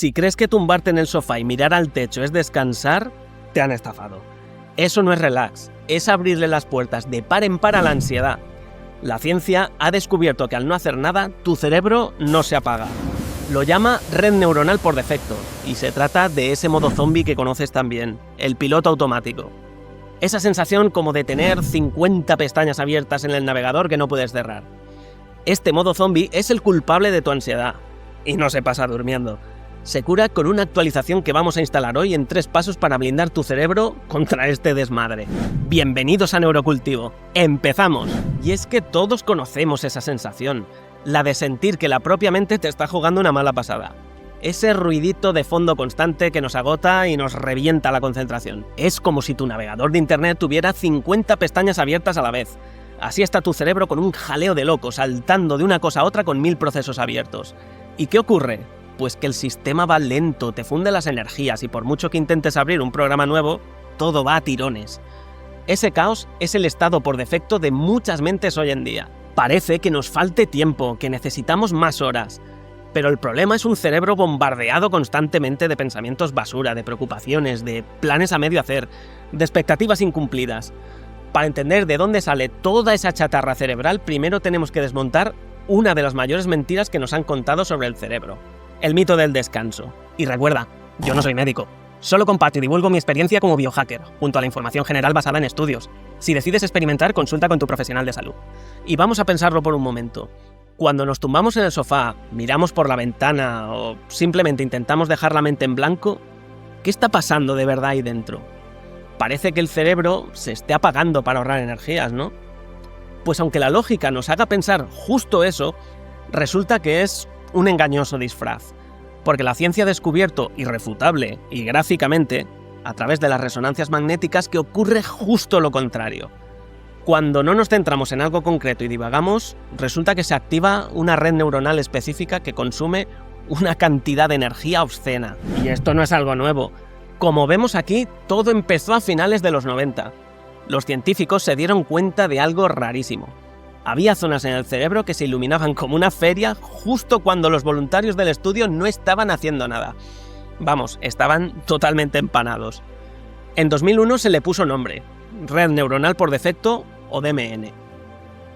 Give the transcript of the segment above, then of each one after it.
Si crees que tumbarte en el sofá y mirar al techo es descansar, te han estafado. Eso no es relax, es abrirle las puertas de par en par a la ansiedad. La ciencia ha descubierto que al no hacer nada, tu cerebro no se apaga. Lo llama red neuronal por defecto, y se trata de ese modo zombie que conoces también, el piloto automático. Esa sensación como de tener 50 pestañas abiertas en el navegador que no puedes cerrar. Este modo zombie es el culpable de tu ansiedad, y no se pasa durmiendo. Se cura con una actualización que vamos a instalar hoy en 3 pasos para blindar tu cerebro contra este desmadre. Bienvenidos a Neurocultivo. ¡Empezamos! Y es que todos conocemos esa sensación, la de sentir que la propia mente te está jugando una mala pasada. Ese ruidito de fondo constante que nos agota y nos revienta la concentración. Es como si tu navegador de internet tuviera 50 pestañas abiertas a la vez. Así está tu cerebro con un jaleo de loco, saltando de una cosa a otra con 1000 procesos abiertos. ¿Y qué ocurre? Pues que el sistema va lento, te funde las energías y por mucho que intentes abrir un programa nuevo, todo va a tirones. Ese caos es el estado por defecto de muchas mentes hoy en día. Parece que nos falte tiempo, que necesitamos más horas. Pero el problema es un cerebro bombardeado constantemente de pensamientos basura, de preocupaciones, de planes a medio hacer, de expectativas incumplidas. Para entender de dónde sale toda esa chatarra cerebral, primero tenemos que desmontar una de las mayores mentiras que nos han contado sobre el cerebro. El mito del descanso. Y recuerda, yo no soy médico. Solo comparto y divulgo mi experiencia como biohacker, junto a la información general basada en estudios. Si decides experimentar, consulta con tu profesional de salud. Y vamos a pensarlo por un momento. Cuando nos tumbamos en el sofá, miramos por la ventana o simplemente intentamos dejar la mente en blanco, ¿qué está pasando de verdad ahí dentro? Parece que el cerebro se esté apagando para ahorrar energías, ¿no? Pues aunque la lógica nos haga pensar justo eso, resulta que es un engañoso disfraz, porque la ciencia ha descubierto, irrefutable y gráficamente, a través de las resonancias magnéticas, que ocurre justo lo contrario. Cuando no nos centramos en algo concreto y divagamos, resulta que se activa una red neuronal específica que consume una cantidad de energía obscena. Y esto no es algo nuevo. Como vemos aquí, todo empezó a finales de los 90. Los científicos se dieron cuenta de algo rarísimo. Había zonas en el cerebro que se iluminaban como una feria justo cuando los voluntarios del estudio no estaban haciendo nada. Vamos, estaban totalmente empanados. En 2001 se le puso nombre, red neuronal por defecto o DMN.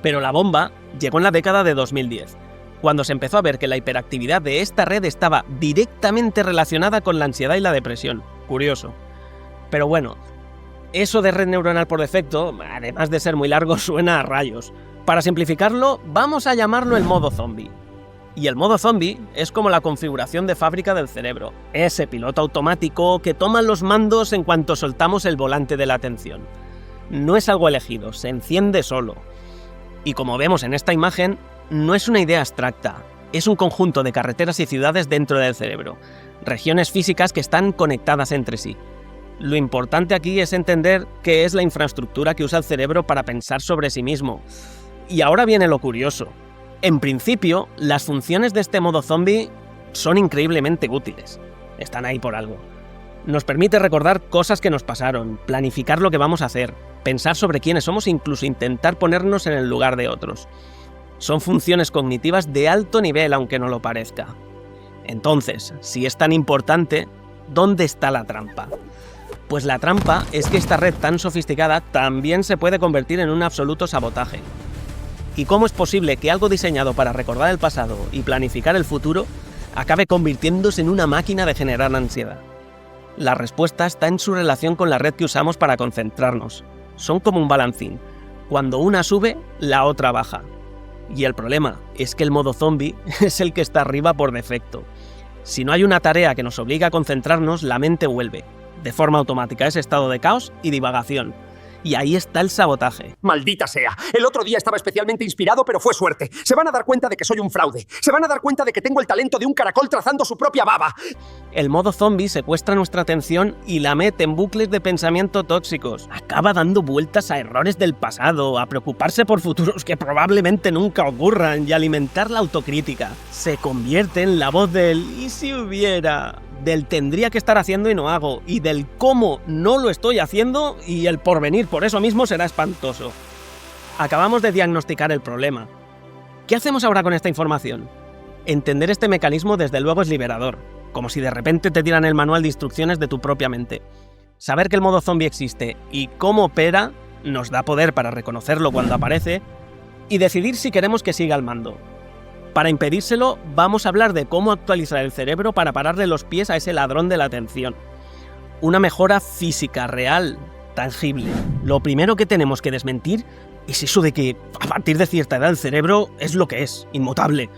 Pero la bomba llegó en la década de 2010, cuando se empezó a ver que la hiperactividad de esta red estaba directamente relacionada con la ansiedad y la depresión. Curioso. Pero bueno, eso de red neuronal por defecto, además de ser muy largo, suena a rayos. Para simplificarlo, vamos a llamarlo el modo zombie. Y el modo zombie es como la configuración de fábrica del cerebro, ese piloto automático que toma los mandos en cuanto soltamos el volante de la atención. No es algo elegido, se enciende solo. Y como vemos en esta imagen, no es una idea abstracta, es un conjunto de carreteras y ciudades dentro del cerebro, regiones físicas que están conectadas entre sí. Lo importante aquí es entender qué es la infraestructura que usa el cerebro para pensar sobre sí mismo. Y ahora viene lo curioso. En principio, las funciones de este modo zombie son increíblemente útiles. Están ahí por algo. Nos permite recordar cosas que nos pasaron, planificar lo que vamos a hacer, pensar sobre quiénes somos e incluso intentar ponernos en el lugar de otros. Son funciones cognitivas de alto nivel, aunque no lo parezca. Entonces, si es tan importante, ¿dónde está la trampa? Pues la trampa es que esta red tan sofisticada también se puede convertir en un absoluto sabotaje. ¿Y cómo es posible que algo diseñado para recordar el pasado y planificar el futuro acabe convirtiéndose en una máquina de generar ansiedad? La respuesta está en su relación con la red que usamos para concentrarnos. Son como un balancín. Cuando una sube, la otra baja. Y el problema es que el modo zombie es el que está arriba por defecto. Si no hay una tarea que nos obligue a concentrarnos, la mente vuelve, de forma automática, a ese estado de caos y divagación. Y ahí está el sabotaje. ¡Maldita sea! El otro día estaba especialmente inspirado, pero fue suerte. Se van a dar cuenta de que soy un fraude. Se van a dar cuenta de que tengo el talento de un caracol trazando su propia baba. El modo zombie secuestra nuestra atención y la mete en bucles de pensamiento tóxicos. Acaba dando vueltas a errores del pasado, a preocuparse por futuros que probablemente nunca ocurran y alimentar la autocrítica. Se convierte en la voz del «¿y si hubiera?», del tendría que estar haciendo y no hago, y del cómo no lo estoy haciendo, y el porvenir por eso mismo será espantoso. Acabamos de diagnosticar el problema. ¿Qué hacemos ahora con esta información? Entender este mecanismo desde luego es liberador. como si de repente te dieran el manual de instrucciones de tu propia mente. Saber que el modo zombie existe y cómo opera nos da poder para reconocerlo cuando aparece y decidir si queremos que siga al mando. Para impedírselo, vamos a hablar de cómo actualizar el cerebro para pararle los pies a ese ladrón de la atención. Una mejora física, real, tangible. Lo primero que tenemos que desmentir es eso de que a partir de cierta edad el cerebro es lo que es, inmutable.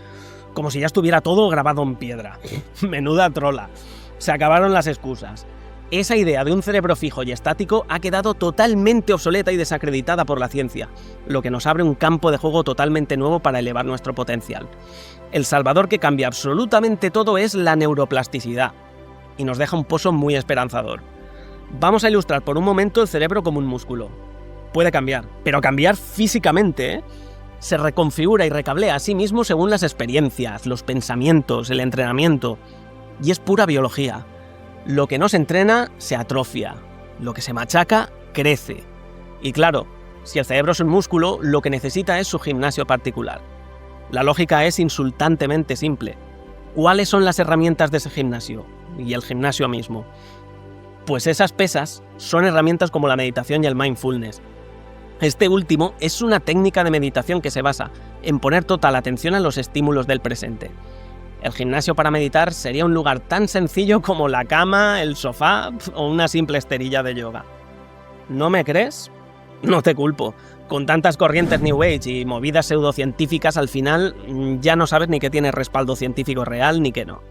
Como si ya estuviera todo grabado en piedra. Menuda trola. Se acabaron las excusas. Esa idea de un cerebro fijo y estático ha quedado totalmente obsoleta y desacreditada por la ciencia, lo que nos abre un campo de juego totalmente nuevo para elevar nuestro potencial. El salvador que cambia absolutamente todo es la neuroplasticidad, y nos deja un pozo muy esperanzador. Vamos a ilustrar por un momento el cerebro como un músculo. Puede cambiar, pero cambiar físicamente, ¿eh? Se reconfigura y recablea a sí mismo según las experiencias, los pensamientos, el entrenamiento, y es pura biología. Lo que no se entrena, se atrofia. Lo que se machaca, crece. Y claro, si el cerebro es un músculo, lo que necesita es su gimnasio particular. La lógica es insultantemente simple. ¿Cuáles son las herramientas de ese gimnasio? Y el gimnasio mismo. Pues esas pesas son herramientas como la meditación y el mindfulness. Este último es una técnica de meditación que se basa en poner total atención a los estímulos del presente. El gimnasio para meditar sería un lugar tan sencillo como la cama, el sofá o una simple esterilla de yoga. ¿No me crees? No te culpo. Con tantas corrientes New Age y movidas pseudocientíficas, al final ya no sabes ni qué tiene respaldo científico real ni qué no.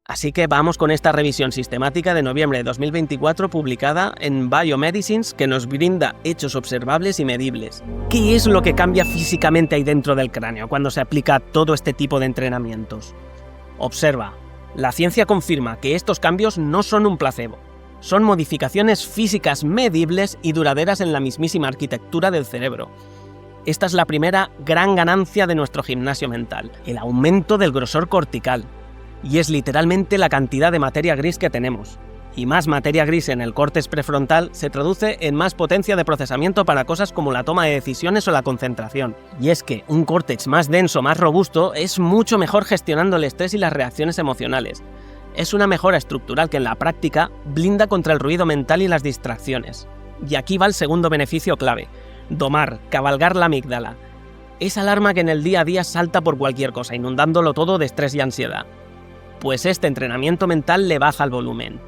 Así que vamos con esta revisión sistemática de noviembre de 2024 publicada en Biomedicines que nos brinda hechos observables y medibles. ¿Qué es lo que cambia físicamente ahí dentro del cráneo cuando se aplica todo este tipo de entrenamientos? Observa, la ciencia confirma que estos cambios no son un placebo, son modificaciones físicas medibles y duraderas en la mismísima arquitectura del cerebro. Esta es la primera gran ganancia de nuestro gimnasio mental, el aumento del grosor cortical. Y es literalmente la cantidad de materia gris que tenemos. Y más materia gris en el córtex prefrontal se traduce en más potencia de procesamiento para cosas como la toma de decisiones o la concentración. Y es que un córtex más denso, más robusto, es mucho mejor gestionando el estrés y las reacciones emocionales. Es una mejora estructural que en la práctica blinda contra el ruido mental y las distracciones. Y aquí va el segundo beneficio clave: domar, cabalgar la amígdala. Esa alarma que en el día a día salta por cualquier cosa, inundándolo todo de estrés y ansiedad. Pues este entrenamiento mental le baja el volumen.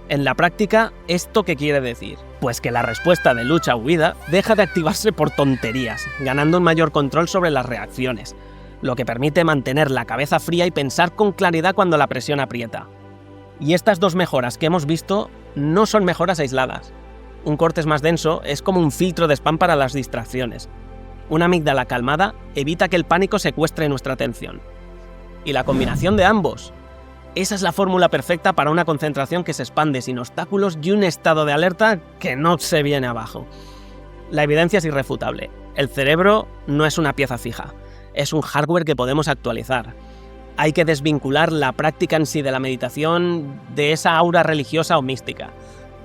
En la práctica, ¿esto qué quiere decir? Pues que la respuesta de lucha o huida deja de activarse por tonterías, ganando un mayor control sobre las reacciones, lo que permite mantener la cabeza fría y pensar con claridad cuando la presión aprieta. Y estas dos mejoras que hemos visto no son mejoras aisladas. Un córtex más denso es como un filtro de spam para las distracciones. Una amígdala calmada evita que el pánico secuestre nuestra atención. Y la combinación de ambos, esa es la fórmula perfecta para una concentración que se expande sin obstáculos y un estado de alerta que no se viene abajo. La evidencia es irrefutable. El cerebro no es una pieza fija, es un hardware que podemos actualizar. Hay que desvincular la práctica en sí de la meditación de esa aura religiosa o mística.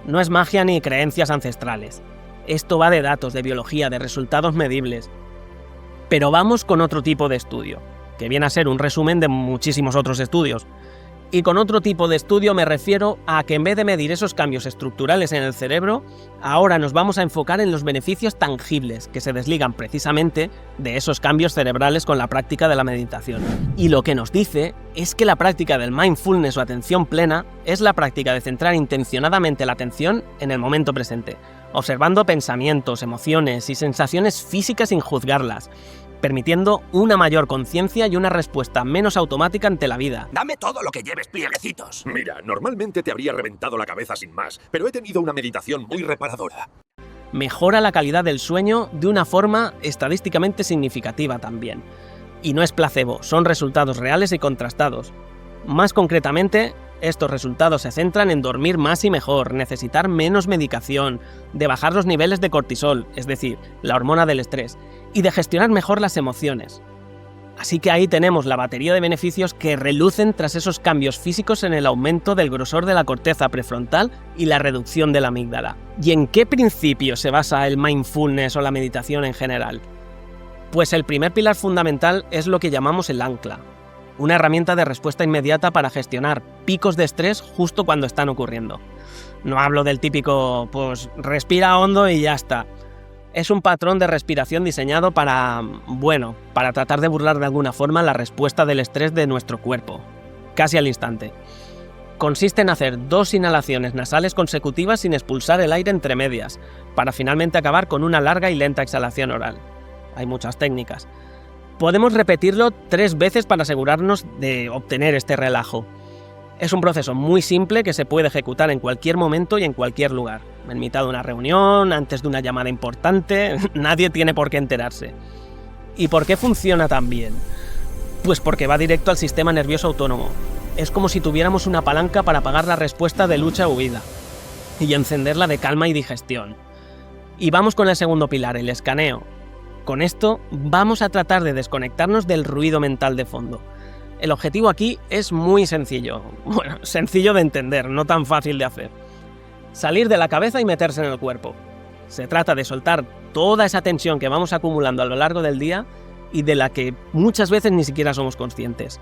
No es magia ni creencias ancestrales. Esto va de datos, de biología, de resultados medibles. Pero vamos con otro tipo de estudio, que viene a ser un resumen de muchísimos otros estudios. Y con otro tipo de estudio me refiero a que en vez de medir esos cambios estructurales en el cerebro, ahora nos vamos a enfocar en los beneficios tangibles que se desligan precisamente de esos cambios cerebrales con la práctica de la meditación. Y lo que nos dice es que la práctica del mindfulness o atención plena es la práctica de centrar intencionadamente la atención en el momento presente, observando pensamientos, emociones y sensaciones físicas sin juzgarlas, permitiendo una mayor conciencia y una respuesta menos automática ante la vida. Dame todo lo que lleves, plieguecitos. Mira, normalmente te habría reventado la cabeza sin más, pero he tenido una meditación muy reparadora. Mejora la calidad del sueño de una forma estadísticamente significativa también. Y no es placebo, son resultados reales y contrastados. Más concretamente, estos resultados se centran en dormir más y mejor, necesitar menos medicación, de bajar los niveles de cortisol, es decir, la hormona del estrés, y de gestionar mejor las emociones. Así que ahí tenemos la batería de beneficios que relucen tras esos cambios físicos en el aumento del grosor de la corteza prefrontal y la reducción de la amígdala. ¿Y en qué principio se basa el mindfulness o la meditación en general? Pues el primer pilar fundamental es lo que llamamos el ancla. una herramienta de respuesta inmediata para gestionar picos de estrés justo cuando están ocurriendo. No hablo del típico, pues respira hondo y ya está. Es un patrón de respiración diseñado para tratar de burlar de alguna forma la respuesta del estrés de nuestro cuerpo, casi al instante. Consiste en hacer 2 inhalaciones nasales consecutivas sin expulsar el aire entre medias, para finalmente acabar con una larga y lenta exhalación oral. Hay muchas técnicas. Podemos repetirlo 3 veces para asegurarnos de obtener este relajo. Es un proceso muy simple que se puede ejecutar en cualquier momento y en cualquier lugar. En mitad de una reunión, antes de una llamada importante, nadie tiene por qué enterarse. ¿Y por qué funciona tan bien? Pues porque va directo al sistema nervioso autónomo. Es como si tuviéramos una palanca para apagar la respuesta de lucha o huida y encenderla de calma y digestión. Y vamos con el segundo pilar, el escaneo. Con esto vamos a tratar de desconectarnos del ruido mental de fondo. El objetivo aquí es muy sencillo. Bueno, sencillo de entender, no tan fácil de hacer. Salir de la cabeza y meterse en el cuerpo. Se trata de soltar toda esa tensión que vamos acumulando a lo largo del día y de la que muchas veces ni siquiera somos conscientes.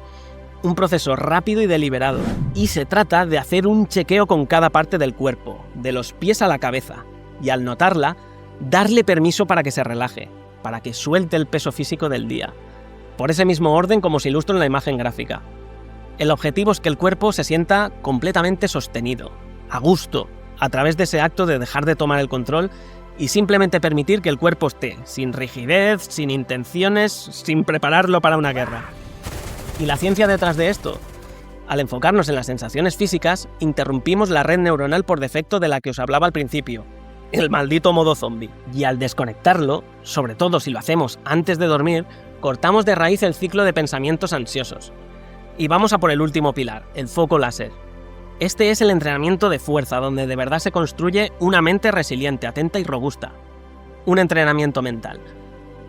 Un proceso rápido y deliberado. Y se trata de hacer un chequeo con cada parte del cuerpo, de los pies a la cabeza. Y al notarla, darle permiso para que se relaje, para que suelte el peso físico del día. Por ese mismo orden como se ilustra en la imagen gráfica. El objetivo es que el cuerpo se sienta completamente sostenido, a gusto, a través de ese acto de dejar de tomar el control y simplemente permitir que el cuerpo esté, sin rigidez, sin intenciones, sin prepararlo para una guerra. ¿Y la ciencia detrás de esto? Al enfocarnos en las sensaciones físicas, interrumpimos la red neuronal por defecto de la que os hablaba al principio, el maldito modo zombie. Y al desconectarlo, sobre todo si lo hacemos antes de dormir, cortamos de raíz el ciclo de pensamientos ansiosos. Y vamos a por el último pilar, el foco láser. Este es el entrenamiento de fuerza, donde de verdad se construye una mente resiliente, atenta y robusta. Un entrenamiento mental.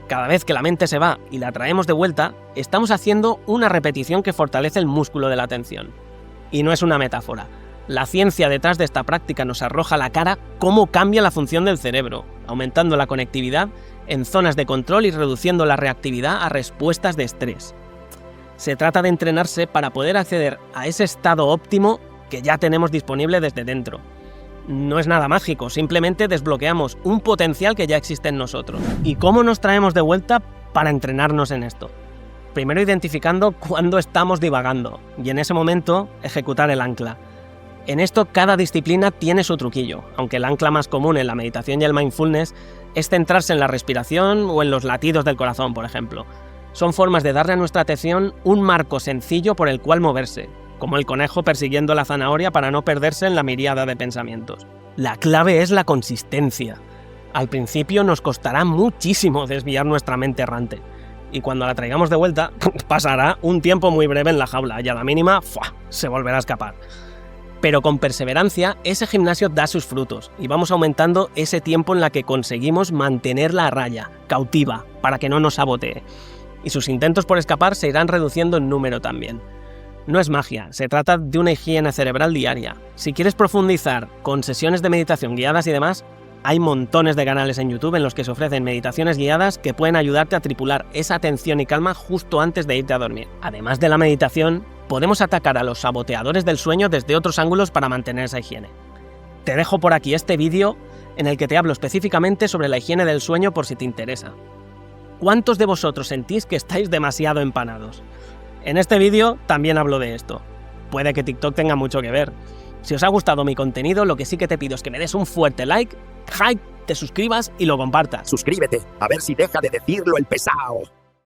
Cada vez que la mente se va y la traemos de vuelta, estamos haciendo una repetición que fortalece el músculo de la atención. Y no es una metáfora. La ciencia detrás de esta práctica nos arroja a la cara cómo cambia la función del cerebro, aumentando la conectividad en zonas de control y reduciendo la reactividad a respuestas de estrés. Se trata de entrenarse para poder acceder a ese estado óptimo que ya tenemos disponible desde dentro. No es nada mágico, simplemente desbloqueamos un potencial que ya existe en nosotros. ¿Y cómo nos traemos de vuelta para entrenarnos en esto? Primero identificando cuándo estamos divagando y en ese momento ejecutar el ancla. En esto cada disciplina tiene su truquillo, aunque el ancla más común en la meditación y el mindfulness es centrarse en la respiración o en los latidos del corazón, por ejemplo. Son formas de darle a nuestra atención un marco sencillo por el cual moverse, como el conejo persiguiendo la zanahoria para no perderse en la miríada de pensamientos. La clave es la consistencia. Al principio nos costará muchísimo desviar nuestra mente errante, y cuando la traigamos de vuelta, pasará un tiempo muy breve en la jaula y a la mínima, ¡fua!, se volverá a escapar. Pero con perseverancia, ese gimnasio da sus frutos y vamos aumentando ese tiempo en la que conseguimos mantenerla a raya, cautiva, para que no nos sabotee. Y sus intentos por escapar se irán reduciendo en número también. No es magia, se trata de una higiene cerebral diaria. Si quieres profundizar con sesiones de meditación guiadas y demás, hay montones de canales en YouTube en los que se ofrecen meditaciones guiadas que pueden ayudarte a tripular esa atención y calma justo antes de irte a dormir. Además de la meditación, podemos atacar a los saboteadores del sueño desde otros ángulos para mantener esa higiene. Te dejo por aquí este vídeo en el que te hablo específicamente sobre la higiene del sueño por si te interesa. ¿Cuántos de vosotros sentís que estáis demasiado empanados? En este vídeo también hablo de esto. Puede que TikTok tenga mucho que ver. Si os ha gustado mi contenido, lo que sí que te pido es que me des un fuerte like, te suscribas y lo compartas. Suscríbete, a ver si deja de decirlo el pesado.